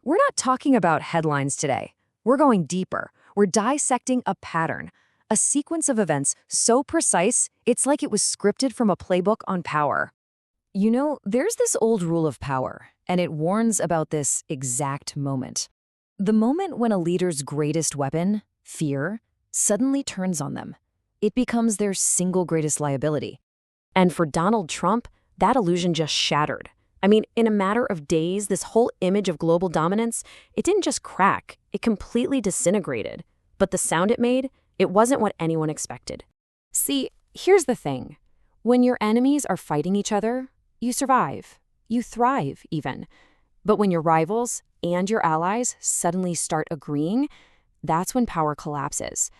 We're not talking about headlines today. We're going deeper. We're dissecting a pattern, a sequence of events so precise, it's like it was scripted from a playbook on power. You know, there's this old rule of power, and it warns about this exact moment. The moment when a leader's greatest weapon, fear, suddenly turns on them. It becomes their single greatest liability. And for Donald Trump, that illusion just shattered. I mean, in a matter of days, this whole image of global dominance, it didn't just crack, it completely disintegrated. But the sound it made, it wasn't what anyone expected. See, here's the thing. When your enemies are fighting each other, you survive. You thrive, even. But when your rivals and your allies suddenly start agreeing, that's when power collapses.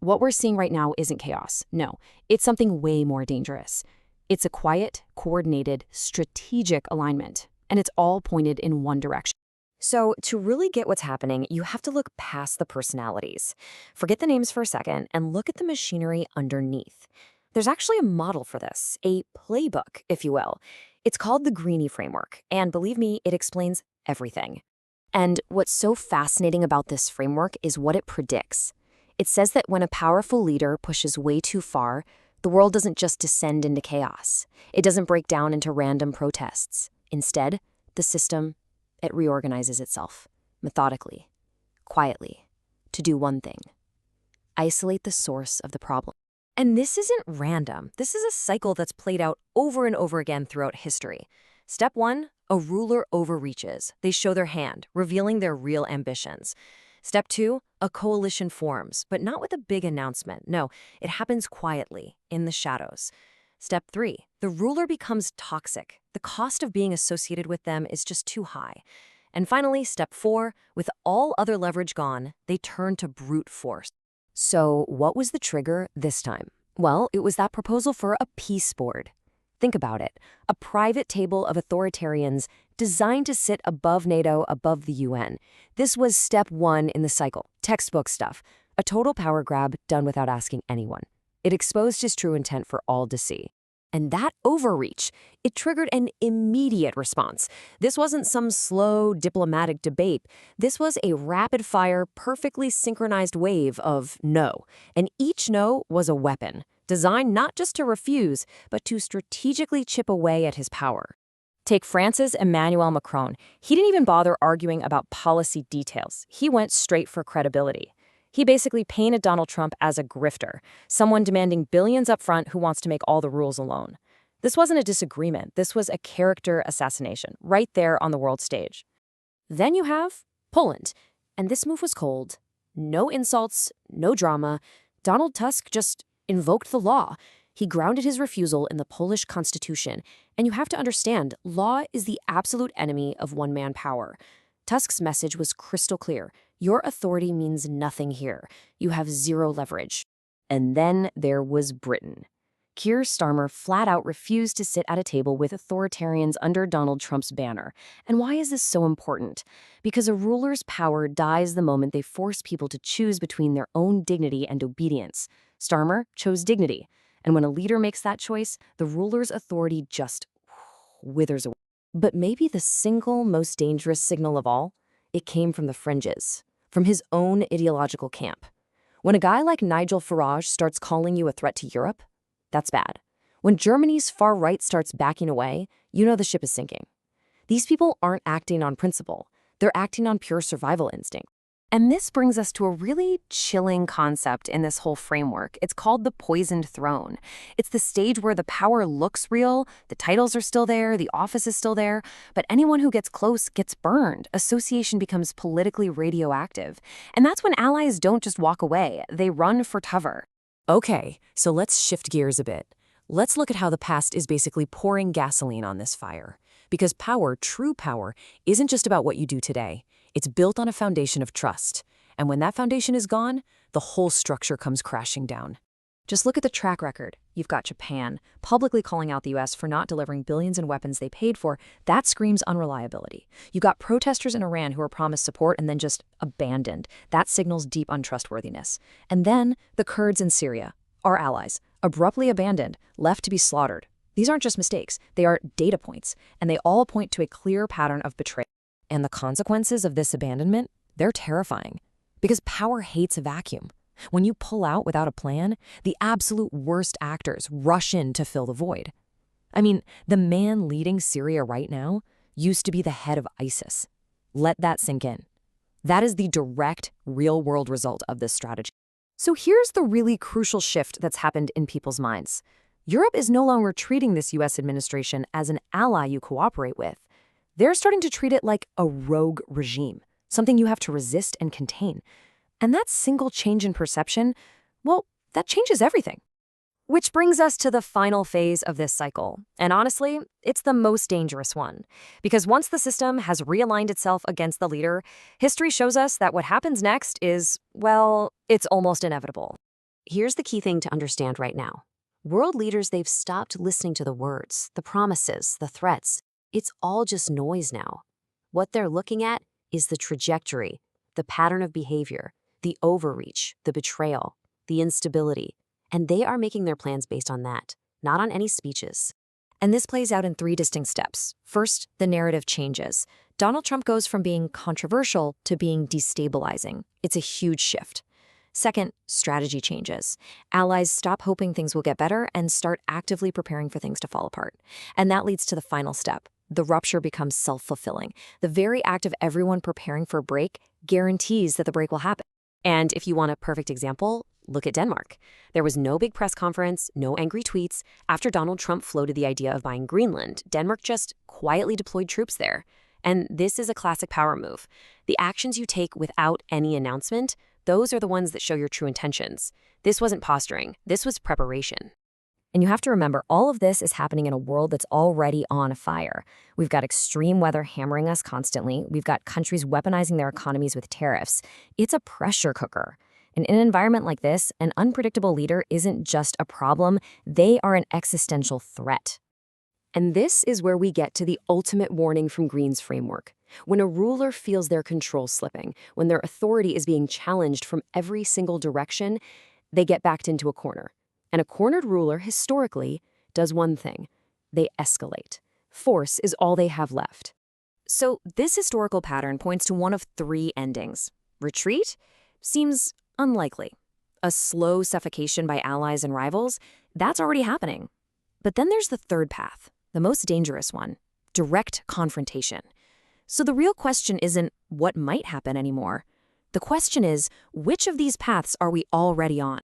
What we're seeing right now isn't chaos. No, it's something way more dangerous. It's a quiet, coordinated, strategic alignment, and it's all pointed in one direction. So to really get what's happening, you have to look past the personalities. Forget the names for a second and look at the machinery underneath. There's actually a model for this, a playbook, if you will. It's called the Greenie framework, and believe me, it explains everything. And what's so fascinating about this framework is what it predicts. It says that when a powerful leader pushes way too far, the world doesn't just descend into chaos. It doesn't break down into random protests. Instead, the system, it reorganizes itself, methodically, quietly, to do one thing: isolate the source of the problem. And this isn't random. This is a cycle that's played out over and over again throughout history. Step 1, a ruler overreaches. They show their hand, revealing their real ambitions. Step 2, a coalition forms, but not with a big announcement. No, it happens quietly, in the shadows. Step 3, the ruler becomes toxic. The cost of being associated with them is just too high. And finally, step 4, with all other leverage gone, they turn to brute force. So what was the trigger this time? Well, it was that proposal for a peace board. Think about it, a private table of authoritarians designed to sit above NATO, above the UN. This was step 1 in the cycle, textbook stuff, a total power grab done without asking anyone. It exposed his true intent for all to see. And that overreach, it triggered an immediate response. This wasn't some slow diplomatic debate. This was a rapid-fire, perfectly synchronized wave of no. And each no was a weapon, designed not just to refuse, but to strategically chip away at his power. Take France's Emmanuel Macron. He didn't even bother arguing about policy details. He went straight for credibility. He basically painted Donald Trump as a grifter, someone demanding billions up front who wants to make all the rules alone. This wasn't a disagreement. This was a character assassination, right there on the world stage. Then you have Poland, and this move was cold. No insults, no drama. Donald Tusk just invoked the law. He grounded his refusal in the Polish constitution. And you have to understand, law is the absolute enemy of one-man power. Tusk's message was crystal clear. Your authority means nothing here. You have zero leverage. And then there was Britain. Keir Starmer flat out refused to sit at a table with authoritarians under Donald Trump's banner. And why is this so important? Because a ruler's power dies the moment they force people to choose between their own dignity and obedience. Starmer chose dignity. And when a leader makes that choice, the ruler's authority just withers away. But maybe the single most dangerous signal of all, it came from the fringes, from his own ideological camp. When a guy like Nigel Farage starts calling you a threat to Europe, that's bad. When Germany's far right starts backing away, you know the ship is sinking. These people aren't acting on principle. They're acting on pure survival instinct. And this brings us to a really chilling concept in this whole framework. It's called the poisoned throne. It's the stage where the power looks real, the titles are still there, the office is still there, but anyone who gets close gets burned. Association becomes politically radioactive. And that's when allies don't just walk away, they run for cover. Okay, so let's shift gears a bit. Let's look at how the past is basically pouring gasoline on this fire. Because power, true power, isn't just about what you do today. It's built on a foundation of trust. And when that foundation is gone, the whole structure comes crashing down. Just look at the track record. You've got Japan publicly calling out the U.S. for not delivering billions in weapons they paid for. That screams unreliability. You've got protesters in Iran who are promised support and then just abandoned. That signals deep untrustworthiness. And then the Kurds in Syria, our allies, abruptly abandoned, left to be slaughtered. These aren't just mistakes. They are data points, and they all point to a clear pattern of betrayal. And the consequences of this abandonment, they're terrifying. Because power hates a vacuum. When you pull out without a plan, the absolute worst actors rush in to fill the void. I mean, the man leading Syria right now used to be the head of ISIS. Let that sink in. That is the direct, real-world result of this strategy. So here's the really crucial shift that's happened in people's minds. Europe is no longer treating this U.S. administration as an ally you cooperate with. They're starting to treat it like a rogue regime, something you have to resist and contain. And that single change in perception, well, that changes everything. Which brings us to the final phase of this cycle. And honestly, it's the most dangerous one. Because once the system has realigned itself against the leader, history shows us that what happens next is, well, it's almost inevitable. Here's the key thing to understand right now. World leaders, they've stopped listening to the words, the promises, the threats. It's all just noise now. What they're looking at is the trajectory, the pattern of behavior, the overreach, the betrayal, the instability. And they are making their plans based on that, not on any speeches. And this plays out in 3 distinct steps. First, the narrative changes. Donald Trump goes from being controversial to being destabilizing. It's a huge shift. Second, strategy changes. Allies stop hoping things will get better and start actively preparing for things to fall apart. And that leads to the final step. The rupture becomes self-fulfilling. The very act of everyone preparing for a break guarantees that the break will happen. And if you want a perfect example, look at Denmark. There was no big press conference, no angry tweets. After Donald Trump floated the idea of buying Greenland, Denmark just quietly deployed troops there. And this is a classic power move. The actions you take without any announcement, those are the ones that show your true intentions. This wasn't posturing, this was preparation. And you have to remember, all of this is happening in a world that's already on fire. We've got extreme weather hammering us constantly. We've got countries weaponizing their economies with tariffs. It's a pressure cooker. And in an environment like this, an unpredictable leader isn't just a problem, they are an existential threat. And this is where we get to the ultimate warning from Green's framework. When a ruler feels their control slipping, when their authority is being challenged from every single direction, they get backed into a corner. And a cornered ruler, historically, does one thing. They escalate. Force is all they have left. So this historical pattern points to one of 3 endings. Retreat seems unlikely. A slow suffocation by allies and rivals, that's already happening. But then there's the third path, the most dangerous one, direct confrontation. So the real question isn't what might happen anymore. The question is, which of these paths are we already on?